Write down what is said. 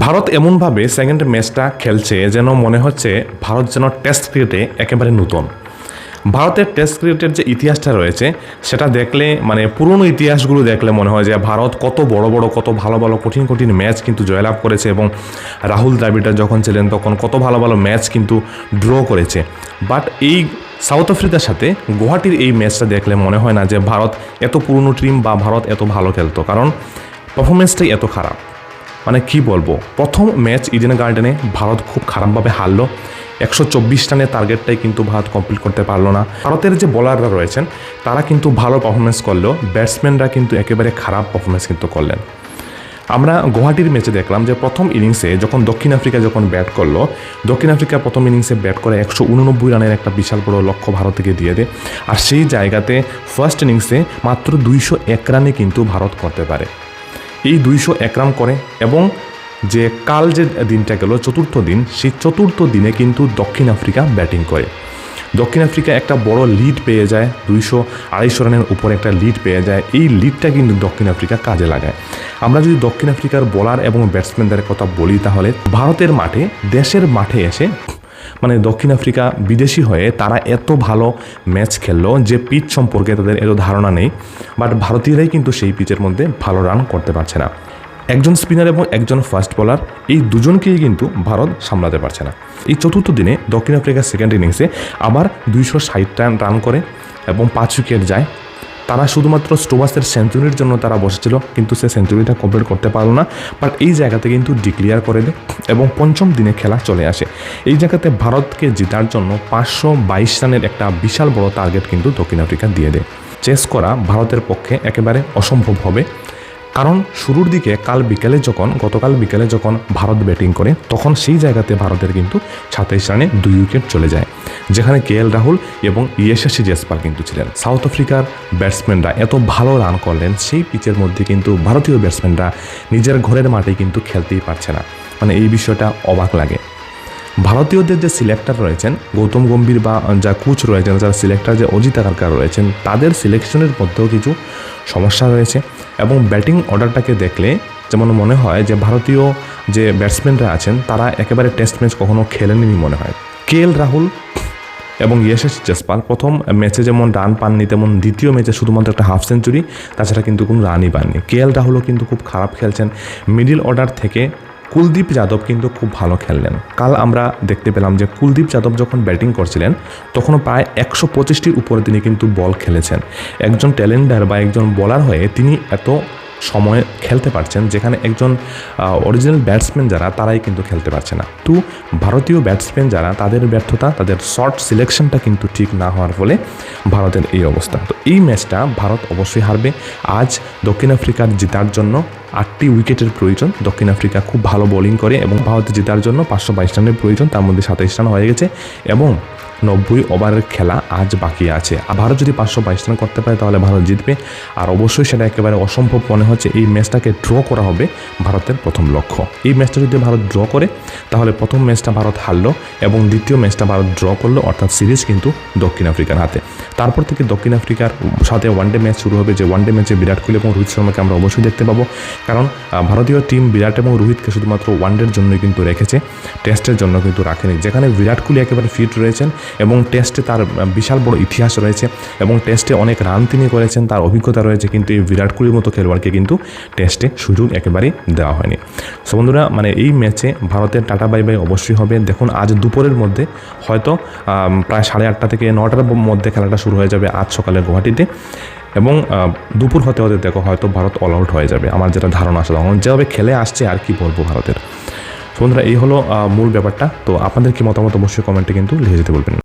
ভারত এমনভাবে সেকেন্ড ম্যাচটা খেলছে যেন মনে হচ্ছে ভারত যেন টেস্ট ক্রিকেটে একেবারে নতুন। ভারতের টেস্ট ক্রিকেটের যে ইতিহাসটা রয়েছে সেটা দেখলে মানে পুরনো ইতিহাসগুলো দেখলে মনে হয় যে ভারত কত বড় বড় কত ভালো ভালো কঠিন কঠিন ম্যাচ কিন্তু জয়লাভ করেছে এবং রাহুল দ্রাবিড় যখন ছিলেন তখন কত ভালো ভালো ম্যাচ কিন্তু ড্র করেছে। বাট এই সাউথ আফ্রিকার সাথে গুয়াহাটির এই ম্যাচটা দেখলে মনে হয় না যে ভারত এত পুরনো টিম বা ভারত এত ভালো খেলতো, কারণ পারফরমেন্সটাই এত খারাপ। মানে কি বলবো, প্রথম ম্যাচ ইডেন গার্ডেনে ভারত খুব খারাপভাবে হারলো। 124 রানের টার্গেটটাই কিন্তু ভারত কমপ্লিট করতে পারলো না। ভারতের যে বোলাররা রয়েছেন তারা কিন্তু ভালো পারফরমেন্স করলেও ব্যাটসম্যানরা কিন্তু একেবারে খারাপ পারফরমেন্স কিন্তু করলেন। আমরা গুয়াহাটির ম্যাচে দেখলাম যে প্রথম ইনিংসে যখন দক্ষিণ আফ্রিকা যখন ব্যাট করলো, দক্ষিণ আফ্রিকা প্রথম ইনিংসে ব্যাট করে 189 রানের একটা বিশাল বড় লক্ষ্য ভারতকে দিয়ে দেয়। আর সেই জায়গাতে ফার্স্ট ইনিংসে মাত্র 201 রানে কিন্তু ভারত করতে পারে। এই 201 রান করে এবং যে কাল যে দিনটা গেল চতুর্থ দিন, সেই চতুর্থ দিনে কিন্তু দক্ষিণ আফ্রিকা ব্যাটিং করে। দক্ষিণ আফ্রিকা একটা বড় লিড পেয়ে যায়, 200-250 রানের উপরে একটা লিড পেয়ে যায়। এই লিডটা কিন্তু দক্ষিণ আফ্রিকা কাজে লাগায়। আমরা যদি দক্ষিণ আফ্রিকার বোলার এবং ব্যাটসম্যানদের কথা বলি তাহলে ভারতের মাঠে, দেশের মাঠে এসে মানে দক্ষিণ আফ্রিকা বিদেশি হয়ে তারা এত ভালো ম্যাচ খেললো যে পিচ সম্পর্কে তাদের এত ধারণা নেই। বাট ভারতীয়রাই কিন্তু সেই পিচের মধ্যে ভালো রান করতে পারছে না। একজন স্পিনার এবং একজন ফাস্ট বোলার, এই দুজনকেই কিন্তু ভারত সামলাতে পারছে না। এই চতুর্থ দিনে দক্ষিণ আফ্রিকার সেকেন্ড ইনিংসে আবার 260 রান করে এবং 5 উইকেট যায়। তারা শুধুমাত্র স্টোবাসের সেঞ্চুরির জন্য তারা বসেছিল, কিন্তু সে সেঞ্চুরিটা কমপ্লিট করতে পারলো না। বাট এই জায়গাতে কিন্তু ডিক্লিয়ার করে দেয় এবং পঞ্চম দিনে খেলা চলে আসে। এই জায়গাতে ভারতকে জেতার জন্য 522 রানের একটা বিশাল বড় টার্গেট কিন্তু দক্ষিণ আফ্রিকা দিয়ে দেয়। চেস করা ভারতের পক্ষে একেবারে অসম্ভব হবে, কারণ শুরুর দিকে গতকাল বিকেলে যখন ভারত ব্যাটিং করে তখন সেই জায়গাতে ভারতের কিন্তু 27 রানে 2 উইকেট চলে যায়, যেখানে KL রাহুল এবং ইয়েশাসি জয়সওয়াল কিন্তু ছিলেন। সাউথ আফ্রিকার ব্যাটসম্যানরা এত ভালো রান করলেন, সেই পিচের মধ্যে কিন্তু ভারতীয় ব্যাটসম্যানরা নিজের ঘরের মাঠে কিন্তু খেলতেই পারছে না। মানে এই বিষয়টা অবাক লাগে। ভারতীয়দের যে সিলেক্টর রয়েছেন গৌতম গম্ভীর বা যা কোচ রয়েছেন, যারা সিলেক্টর যে অজিত আগারকার রয়েছেন, তাদের সিলেকশনের মধ্যেও কিছু সমস্যা রয়েছে। এবং ব্যাটিং অর্ডারটাকে দেখলে যেমন মনে হয় যে ভারতীয় যে ব্যাটসম্যানরা আছেন তারা একেবারে টেস্ট ম্যাচ কখনো খেলেননি মনে হয়। KL রাহুল এবং ইয়েশাসি জয়সওয়াল প্রথম ম্যাচে যেমন রান পাননি, তেমন দ্বিতীয় ম্যাচে শুধুমাত্র একটা হাফ সেঞ্চুরি, তাছাড়া কিন্তু কোনো রানই পাননি। KL রাহুলও কিন্তু খুব খারাপ খেলছেন। মিডিল অর্ডার থেকে কুলদীপ যাদব কিন্তু খুব ভালো খেললেন। কাল আমরা দেখতে পেলাম যে কুলদীপ যাদব যখন ব্যাটিং করছিলেন তখনও প্রায় 125টির উপরে তিনি কিন্তু বল খেলেছেন। একজন ট্যালেন্টার বা একজন বোলার হয়ে তিনি এত সময় খেলতে পারছেন, যেখানে একজন অরিজিনাল ব্যাটসম্যান যারা তারাই কিন্তু খেলতে পারছে না। তো ভারতীয় ব্যাটসম্যান যারা, তাদের ব্যর্থতা, তাদের শর্ট সিলেকশনটা কিন্তু ঠিক না হওয়ার ফলে ভারতের এই অবস্থা। তো এই ম্যাচটা ভারত অবশ্যই হারবে। আজ দক্ষিণ আফ্রিকার জেতার জন্য 8টি উইকেটের প্রয়োজন। দক্ষিণ আফ্রিকা খুব ভালো বোলিং করে এবং ভারত জেতার জন্য 522 রানের প্রয়োজন, তার মধ্যে 27 রান হয়ে গেছে এবং 90 ওভারের খেলা আজ বাকি আছে। ভারত যদি 522 রান করতে পারে তাহলে ভারত জিতবে। আর অবশ্যই সেটা একেবারে অসম্ভব মনে হচ্ছে। এই ম্যাচটাকে ড্র করা হবে ভারতের প্রথম লক্ষ্য। এই ম্যাচটা যদি ভারত ড্র করে তাহলে প্রথম ম্যাচটা ভারত হারলো এবং দ্বিতীয় ম্যাচটা ভারত ড্র করলো, অর্থাৎ সিরিজ কিন্তু দক্ষিণ আফ্রিকার হাতে। তারপর থেকে দক্ষিণ আফ্রিকার সাথে ওয়ানডে ম্যাচ শুরু হবে, যে ওয়ানডে ম্যাচে বিরাট কোহলি এবং রোহিত শর্মাকে আমরা অবশ্যই দেখতে পাবো, কারণ ভারতীয় টিম বিরাট এবং রোহিতকে শুধুমাত্র ওয়ানডের জন্যই কিন্তু রেখেছে, টেস্টের জন্য কিন্তু রাখেনি। যেখানে বিরাট কোহলি একেবারে ফিট রয়েছেন এবং টেস্টে তার বিশাল বড় ইতিহাস রয়েছে এবং টেস্টে অনেক রান তিনি করেছেন, তার অভিজ্ঞতা রয়েছে, কিন্তু এই বিরাট কোহলির মতো খেলোয়াড়কে কিন্তু টেস্টে সুযোগ একেবারেই দেওয়া হয়নি। সো বন্ধুরা, মানে এই ম্যাচে ভারতের টাটা বাই বাই অবশ্যই হবে। দেখুন আজ দুপুরের মধ্যে হয়তো প্রায় 8:30 থেকে 9টার মধ্যে খেলাটা শুরু হয়ে যাবে আজ সকালে গুয়াহাটিতে, এবং দুপুর হতে হতে দেখো হয়তো ভারত অল আউট হয়ে যাবে, আমার যেটা ধারণা আসলে। যেভাবে খেলে আসছে আর কি বলবো ভারতের। বন্ধুরা, এই হলো মূল ব্যাপারটা। তো আপনাদের কি মতামত অবশ্যই কমেন্টে কিন্তু লিখে যেতে বলবেন।